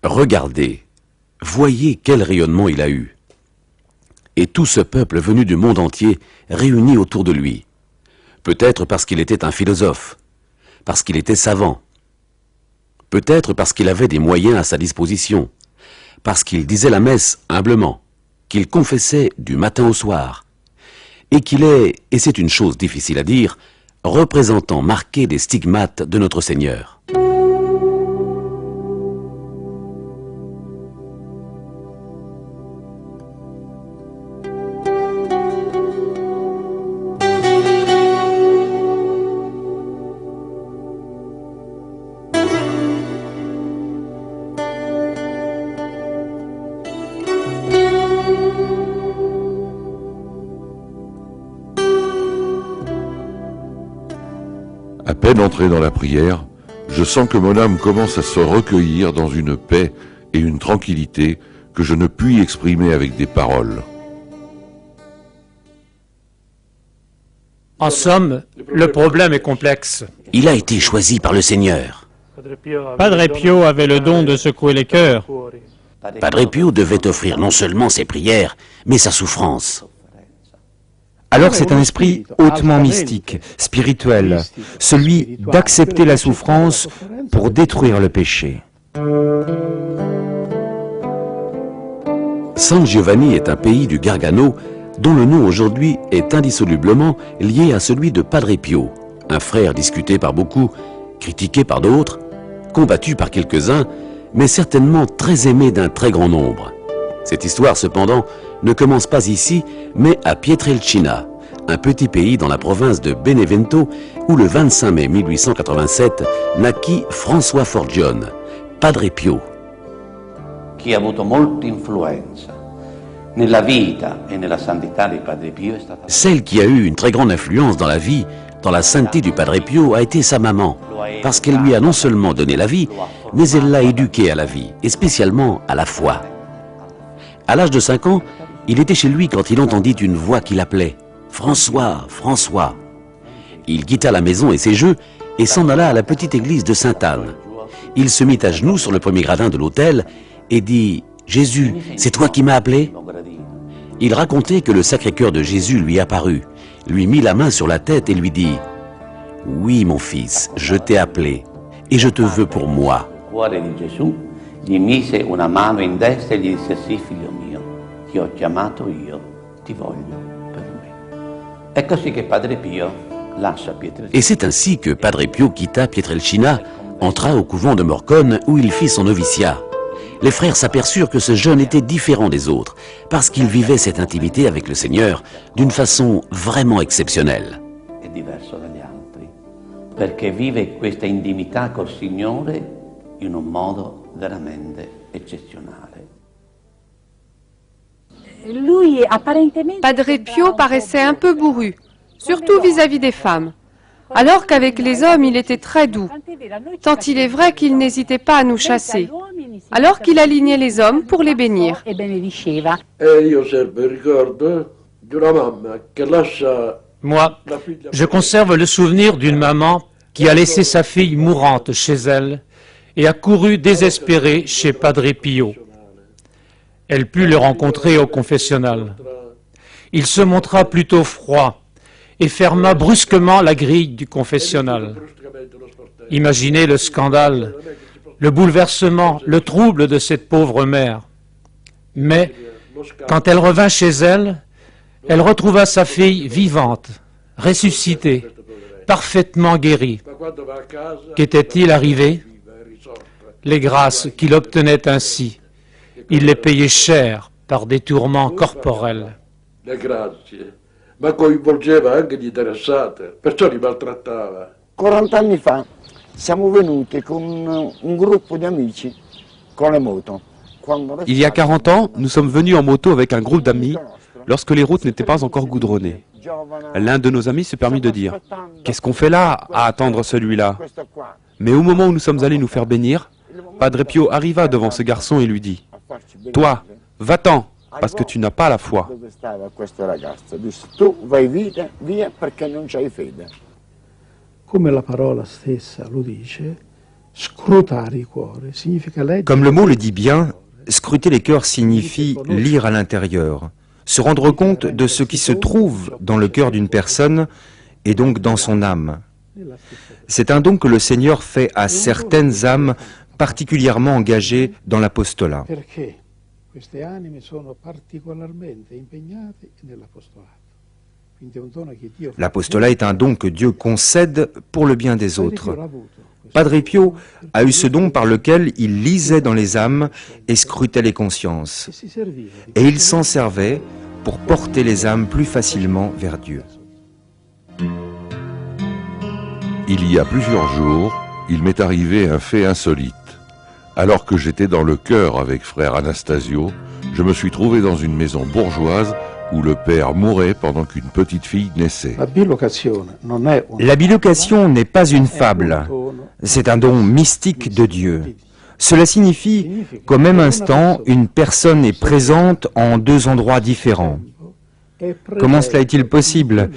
Regardez, voyez quel rayonnement il a eu. Et tout ce peuple venu du monde entier réuni autour de lui. Peut-être parce qu'il était un philosophe, parce qu'il était savant, peut-être parce qu'il avait des moyens à sa disposition, parce qu'il disait la messe humblement, qu'il confessait du matin au soir, et qu'il est, et c'est une chose difficile à dire, représentant marqué des stigmates de notre Seigneur. À peine entré dans la prière, je sens que mon âme commence à se recueillir dans une paix et une tranquillité que je ne puis exprimer avec des paroles. En somme, le problème est complexe. Il a été choisi par le Seigneur. Padre Pio avait le don de secouer les cœurs. Padre Pio devait offrir non seulement ses prières, mais sa souffrance. Alors c'est un esprit hautement mystique, spirituel, celui d'accepter la souffrance pour détruire le péché. San Giovanni est un pays du Gargano dont le nom aujourd'hui est indissolublement lié à celui de Padre Pio, un frère discuté par beaucoup, critiqué par d'autres, combattu par quelques-uns, mais certainement très aimé d'un très grand nombre. Cette histoire, cependant, ne commence pas ici, mais à Pietrelcina, un petit pays dans la province de Benevento, où le 25 mai 1887 naquit François Forgione, Padre Pio. Chi ha avuto molta influenza nella vita e nella santità di Padre Pio è stata... Celle qui a eu une très grande influence dans la vie, dans la sainteté du Padre Pio, a été sa maman, parce qu'elle lui a non seulement donné la vie, mais elle l'a éduqué à la vie, et spécialement à la foi. À l'âge de 5 ans, il était chez lui quand il entendit une voix qui l'appelait « François, François ». Il quitta la maison et ses jeux et s'en alla à la petite église de Sainte-Anne. Il se mit à genoux sur le premier gradin de l'autel et dit « Jésus, c'est toi qui m'as appelé ?» Il racontait que le Sacré-Cœur de Jésus lui apparut, lui mit la main sur la tête et lui dit « Oui, mon fils, je t'ai appelé et je te veux pour moi. » Il cuore di Gesù gli mise una mano in destra e gli disse: sì, figlio mio, ti ho chiamato io, ti voglio per me. È così che Padre Pio lascia Pietrelcina. Et c'est ainsi que Padre Pio quitta Pietrelcina, entra au couvent de Morcone où il fit son noviciat. Les frères s'aperçurent que ce jeune était différent des autres, parce qu'il vivait cette intimité avec le Seigneur d'une façon vraiment exceptionnelle. È diverso dagli altri, perché vive questa intimità col Signore in un modo veramente eccezionale. Padre Pio paraissait un peu bourru, surtout vis-à-vis des femmes, alors qu'avec les hommes il était très doux, tant il est vrai qu'il n'hésitait pas à nous chasser, alors qu'il alignait les hommes pour les bénir. Moi, je conserve le souvenir d'une maman qui a laissé sa fille mourante chez elle et a couru désespérée chez Padre Pio. Elle put le rencontrer au confessionnal. Il se montra plutôt froid et ferma brusquement la grille du confessionnal. Imaginez le scandale, le bouleversement, le trouble de cette pauvre mère. Mais, quand elle revint chez elle, elle retrouva sa fille vivante, ressuscitée, parfaitement guérie. Qu'était-il arrivé? Les grâces qu'il obtenait ainsi, il les payait cher par des tourments corporels. Le grazie, ma coinvolgeva anche gli interessati, perciò li maltrattava. 40 anni fa siamo venuti con un gruppo di amici con le moto. Il y a 40 ans, nous sommes venus en moto avec un groupe d'amis lorsque les routes n'étaient pas encore goudronnées. L'un de nos amis se permit de dire « Qu'est-ce qu'on fait là à attendre celui-là » Mais au moment où nous sommes allés nous faire bénir, Padre Pio arriva devant ce garçon et lui dit « Toi, va-t'en, parce que tu n'as pas la foi. » Come la parola stessa lo dice, Comme le mot le dit bien, scruter les cœurs signifie lire à l'intérieur, se rendre compte de ce qui se trouve dans le cœur d'une personne et donc dans son âme. C'est un don que le Seigneur fait à certaines âmes particulièrement engagées dans l'apostolat. L'apostolat est un don que Dieu concède pour le bien des autres. Padre Pio a eu ce don par lequel il lisait dans les âmes et scrutait les consciences. Et il s'en servait pour porter les âmes plus facilement vers Dieu. Il y a plusieurs jours, il m'est arrivé un fait insolite. Alors que j'étais dans le chœur avec frère Anastasio, je me suis trouvé dans une maison bourgeoise où le père mourait pendant qu'une petite fille naissait. La bilocation n'est pas une fable, c'est un don mystique de Dieu. Cela signifie qu'au même instant, une personne est présente en deux endroits différents. Comment cela est-il possible ?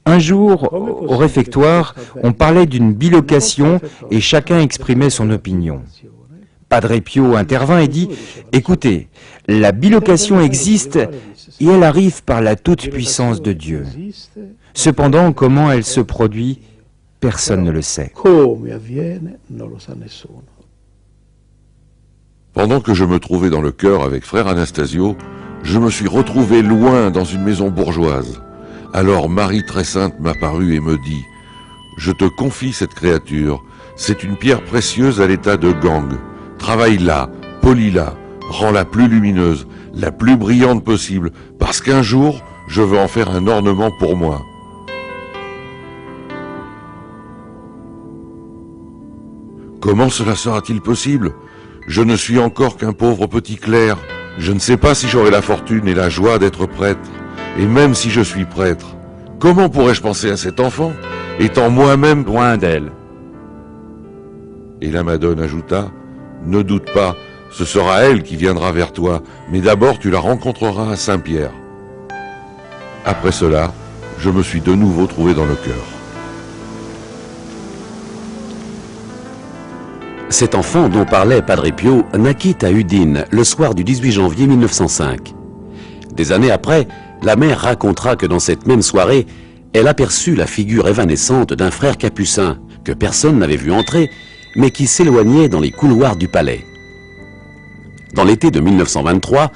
Un jour, au réfectoire, on parlait d'une bilocation et chacun exprimait son opinion. Padre Pio intervint et dit « Écoutez, la bilocation existe et elle arrive par la toute-puissance de Dieu. Cependant, comment elle se produit, personne ne le sait. » Pendant que je me trouvais dans le chœur avec frère Anastasio, je me suis retrouvé loin dans une maison bourgeoise. Alors Marie très sainte m'apparut et me dit « Je te confie cette créature, c'est une pierre précieuse à l'état de gangue. Travaille-la, polis-la, rends-la plus lumineuse, la plus brillante possible, parce qu'un jour, je veux en faire un ornement pour moi. » Comment cela sera-t-il possible? Je ne suis encore qu'un pauvre petit clerc. Je ne sais pas si j'aurai la fortune et la joie d'être prêtre. Et même si je suis prêtre, comment pourrais-je penser à cet enfant, étant moi-même loin d'elle? Et la Madone ajouta, « Ne doute pas, ce sera elle qui viendra vers toi, mais d'abord tu la rencontreras à Saint-Pierre. » Après cela, je me suis de nouveau trouvé dans le chœur. Cet enfant dont parlait Padre Pio naquit à Udine le soir du 18 janvier 1905. Des années après, la mère racontera que dans cette même soirée, elle aperçut la figure évanescente d'un frère capucin que personne n'avait vu entrer, mais qui s'éloignait dans les couloirs du palais. Dans l'été de 1923,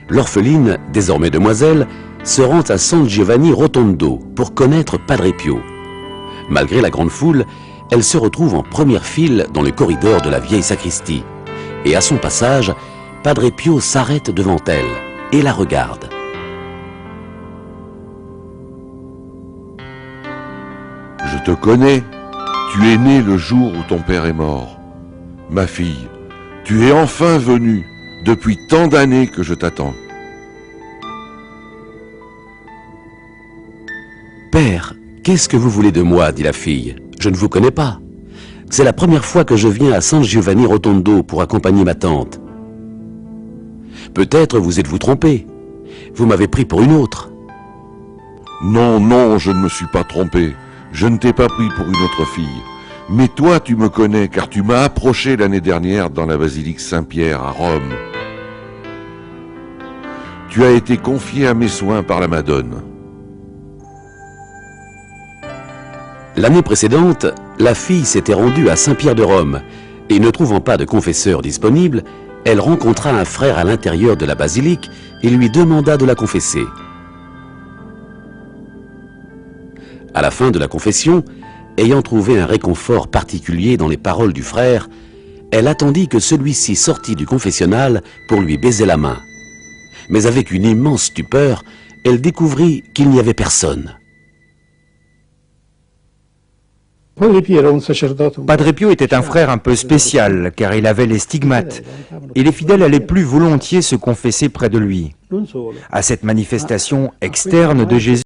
l'orpheline, désormais demoiselle, se rend à San Giovanni Rotondo pour connaître Padre Pio. Malgré la grande foule, elle se retrouve en première file dans le corridor de la vieille sacristie. Et à son passage, Padre Pio s'arrête devant elle et la regarde. Je te connais, tu es née le jour où ton père est mort. Ma fille, tu es enfin venue, depuis tant d'années que je t'attends. Père, qu'est-ce que vous voulez de moi, dit la fille. Je ne vous connais pas. C'est la première fois que je viens à San Giovanni Rotondo pour accompagner ma tante. Peut-être vous êtes-vous trompé. Vous m'avez pris pour une autre. Non, non, je ne me suis pas trompé. Je ne t'ai pas pris pour une autre fille. Mais toi, tu me connais, car tu m'as approché l'année dernière dans la basilique Saint-Pierre à Rome. Tu as été confié à mes soins par la Madone. L'année précédente, la fille s'était rendue à Saint-Pierre de Rome et ne trouvant pas de confesseur disponible, elle rencontra un frère à l'intérieur de la basilique et lui demanda de la confesser. À la fin de la confession, ayant trouvé un réconfort particulier dans les paroles du frère, elle attendit que celui-ci sortît du confessionnal pour lui baiser la main. Mais avec une immense stupeur, elle découvrit qu'il n'y avait personne. Padre Pio était un frère un peu spécial, car il avait les stigmates, et les fidèles allaient plus volontiers se confesser près de lui. À cette manifestation externe de Jésus,